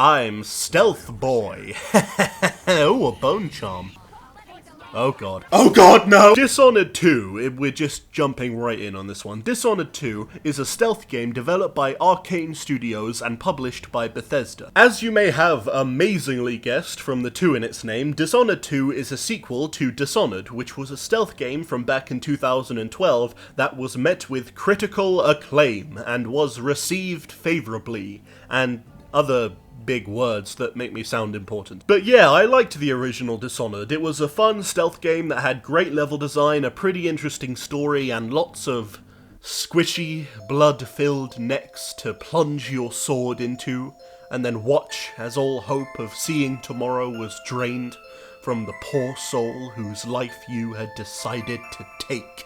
I'm Stealth Boy. Ooh, a bone charm. Oh god. Oh god, no! Dishonored 2, we're just jumping right in on this one. Dishonored 2 is a stealth game developed by Arcane Studios and published by Bethesda. As you may have amazingly guessed from the 2 in its name, Dishonored 2 is a sequel to Dishonored, which was a stealth game from back in 2012 that was met with critical acclaim and was received favourably, and other big words that make me sound important. But yeah, I liked the original Dishonored. It was a fun stealth game that had great level design, a pretty interesting story, and lots of squishy, blood-filled necks to plunge your sword into, and then watch as all hope of seeing tomorrow was drained from the poor soul whose life you had decided to take.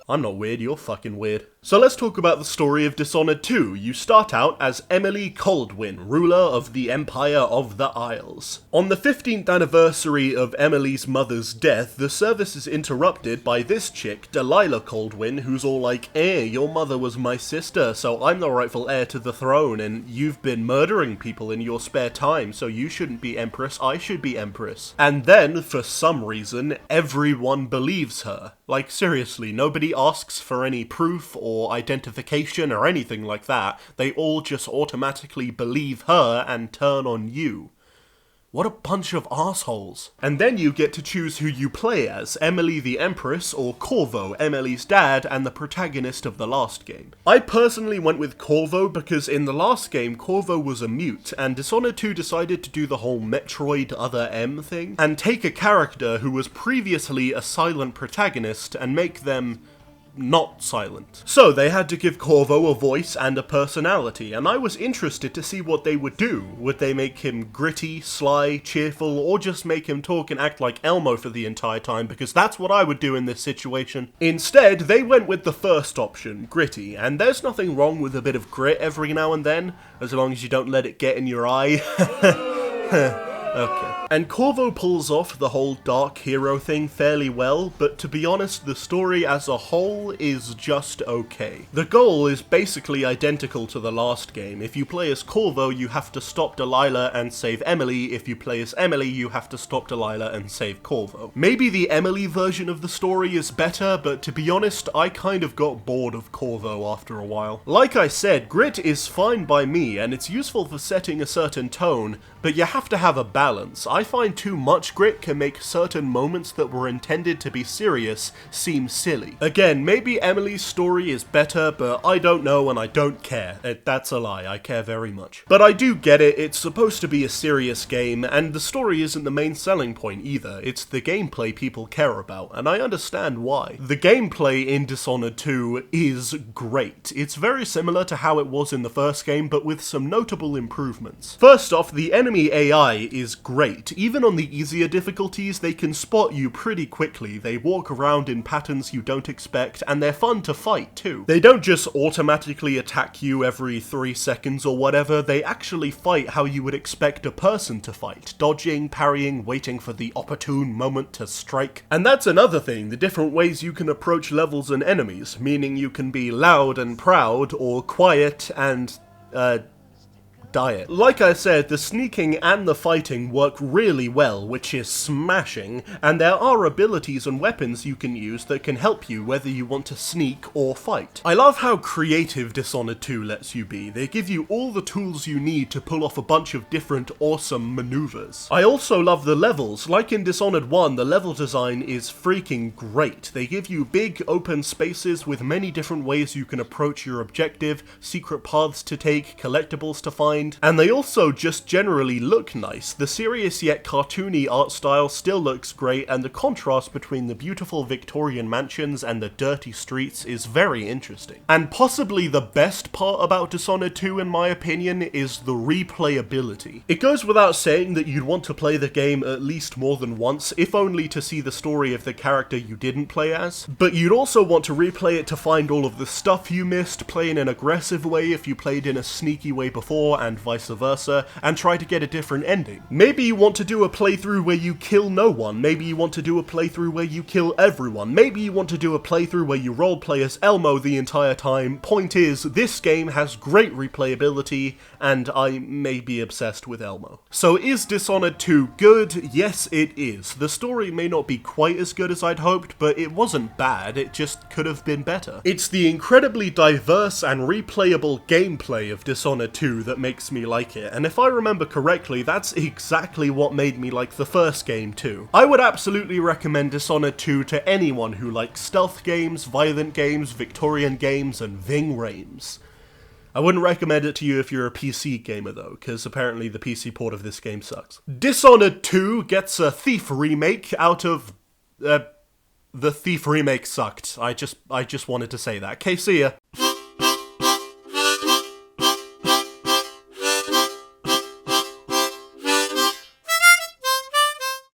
I'm not weird, you're fucking weird. So let's talk about the story of Dishonored 2. You start out as Emily Kaldwin, ruler of the Empire of the Isles. On the 15th anniversary of Emily's mother's death, the service is interrupted by this chick, Delilah Kaldwin, who's all like, your mother was my sister, so I'm the rightful heir to the throne, and you've been murdering people in your spare time, so you shouldn't be Empress, I should be Empress. And then, for some reason, everyone believes her. Like, seriously, nobody asks for any proof or identification or anything like that. They all just automatically believe her and turn on you. What a bunch of assholes. And then you get to choose who you play as, Emily the Empress or Corvo, Emily's dad and the protagonist of the last game. I personally went with Corvo because in the last game, Corvo was a mute, and Dishonored 2 decided to do the whole Metroid Other M thing, and take a character who was previously a silent protagonist and make them not silent. So they had to give Corvo a voice and a personality, and I was interested to see what they would do. Would they make him gritty, sly, cheerful, or just make him talk and act like Elmo for the entire time, because that's what I would do in this situation. Instead, they went with the first option, gritty, and there's nothing wrong with a bit of grit every now and then, as long as you don't let it get in your eye. Okay. And Corvo pulls off the whole dark hero thing fairly well, but to be honest, the story as a whole is just okay. The goal is basically identical to the last game. If you play as Corvo, you have to stop Delilah and save Emily. If you play as Emily, you have to stop Delilah and save Corvo. Maybe the Emily version of the story is better, but to be honest, I kind of got bored of Corvo after a while. Like I said, grit is fine by me, and it's useful for setting a certain tone, but you have to have a balance. I find too much grit can make certain moments that were intended to be serious seem silly. Again, maybe Emily's story is better, but I don't know and I don't care. That's a lie, I care very much. But I do get it, it's supposed to be a serious game, and the story isn't the main selling point either. It's the gameplay people care about, and I understand why. The gameplay in Dishonored 2 is great. It's very similar to how it was in the first game, but with some notable improvements. First off, the enemy AI is great. Even on the easier difficulties, they can spot you pretty quickly. They walk around in patterns you don't expect, and they're fun to fight too. They don't just automatically attack you every 3 seconds or whatever, they actually fight how you would expect a person to fight. Dodging, parrying, waiting for the opportune moment to strike. And that's another thing, the different ways you can approach levels and enemies, meaning you can be loud and proud, or quiet and, diet. Like I said, the sneaking and the fighting work really well, which is smashing, and there are abilities and weapons you can use that can help you whether you want to sneak or fight. I love how creative Dishonored 2 lets you be. They give you all the tools you need to pull off a bunch of different awesome maneuvers. I also love the levels. Like in Dishonored 1, the level design is freaking great. They give you big open spaces with many different ways you can approach your objective, secret paths to take, collectibles to find, and they also just generally look nice. The serious yet cartoony art style still looks great, and the contrast between the beautiful Victorian mansions and the dirty streets is very interesting. And possibly the best part about Dishonored 2 in my opinion is the replayability. It goes without saying that you'd want to play the game at least more than once, if only to see the story of the character you didn't play as, but you'd also want to replay it to find all of the stuff you missed, play in an aggressive way if you played in a sneaky way before, and and vice versa, and try to get a different ending. Maybe you want to do a playthrough where you kill no one, maybe you want to do a playthrough where you kill everyone, maybe you want to do a playthrough where you roleplay as Elmo the entire time. Point is, this game has great replayability, and I may be obsessed with Elmo. So is Dishonored 2 good? Yes, it is. The story may not be quite as good as I'd hoped, but it wasn't bad, it just could have been better. It's the incredibly diverse and replayable gameplay of Dishonored 2 that makes me like it, and if I remember correctly, that's exactly what made me like the first game too. I would absolutely recommend Dishonored 2 to anyone who likes stealth games, violent games, Victorian games, and Ving Rhames. I wouldn't recommend it to you if you're a PC gamer though, because apparently the PC port of this game sucks. Dishonored 2 gets a Thief remake out of... the Thief remake sucked. I just wanted to say that. Okay, see ya.